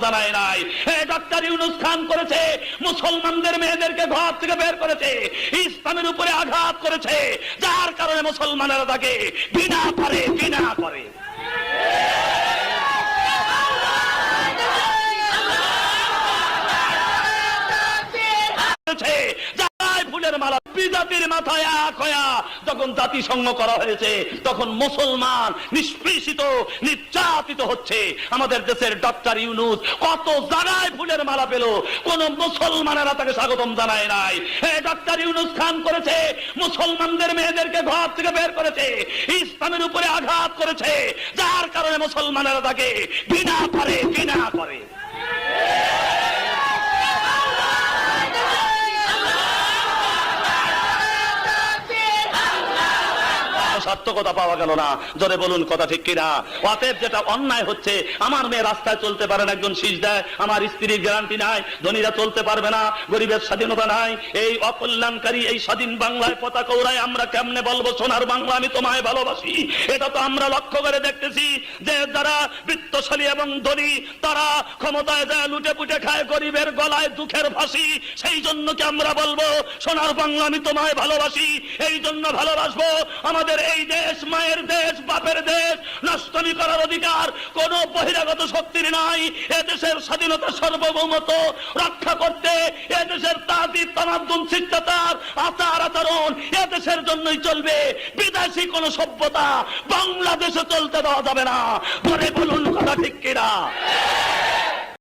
জানায় নাই। ডক্টর ইউনূস খান করেছে, মুসলমানদের মেয়েদেরকে ঘর থেকে বের করেছে, ইসলামের উপরে আঘাত করেছে, যার কারণে মুসলমানেরা তাকে ঘৃণা করে। ফুলের মালা বিজাতির মাথায় এক হয়া যখন জাতিসংঘ করা হয়েছে, তখন মুসলমান নিষ্পেষিত নির্যাতিত হচ্ছে। আমাদের দেশের ডক্টর ইউনূস কত জায়গায় ফুলের মালা পেল, কোন মুসলমানেরা তাকে স্বাগতম জানায় নাই। ডক্টর ইউনূস খান করেছে, মুসলমানদের মেয়েদেরকে ঘর থেকে বের করেছে, ইসলামের উপরে আঘাত করেছে, যার কারণে মুসলমানেরা তাকে ঘৃণা করে। সার্থকতা পাওয়া গেল না। জোরে বলুন কথা ঠিক কিনা? অতএব যেটা অন্যায় হচ্ছে, আমার মেয়ে রাস্তায় চলতে পারে না, একজন শীষ দেয়, আমার স্ত্রীর গ্যারান্টি নাই, ধনীরা চলতে পারবে না, গরিবের স্বাধীনতা নাই। এই অকল্যাণকারী এই স্বাধীন বাংলায় পতাকা উড়ায় আমরা কেমনে বলবো সোনার বাংলা আমি তোমায় ভালোবাসি? এটা তো আমরা লক্ষ্য করে দেখতেছি যে যারা বৃত্তশালী এবং ধনী তারা ক্ষমতায় যায় লুটে পুটে খায়, গরিবের গলায় দুঃখের ফাঁসি। সেই জন্য কি আমরা বলবো সোনার বাংলা আমি তোমায় ভালোবাসি? এই জন্য ভালোবাসবো আমাদের এই দেশ মায়ের দেশ, বাপের দেশ নষ্টনী করার অধিকার কোন বহিরাগত শক্তির নাই। এদেশের স্বাধীনতা সার্বভৌমত্ব রক্ষা করতে এদেশের তাজিদ তামাদ্দুন শিষ্টাচার আচার আচরণ এদেশের জন্যই চলবে। বিদেশি কোন সভ্যতা বাংলাদেশে চলতে দেওয়া যাবে না। বলে বলুন কথা ঠিক কিনা?